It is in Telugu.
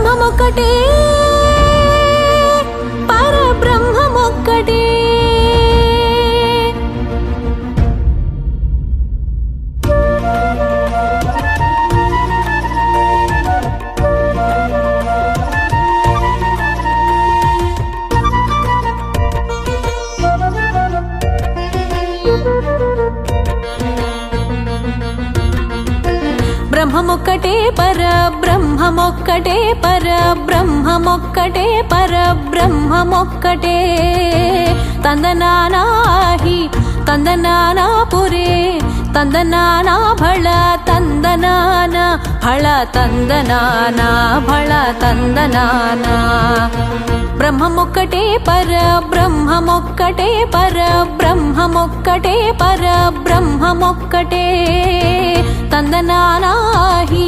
బ్రహ్మమొక్కటే పరబ్రహ్మమొక్కటే. బ్రహ్మమొక్కటే పరబ్రహ్మమొక్కటే పరబ్రహ్మమొక్కటే పరబ్రహ్మమొక్కటే. తందనానాహి తందనానాపురే తందనానా భళ తందనాన భళ తందనానా భళ తందనానా. బ్రహ్మమొక్కటే పరబ్రహ్మమొక్కటే పరబ్రహ్మమొక్కటే పరబ్రహ్మమొక్కటే. తందనానాహి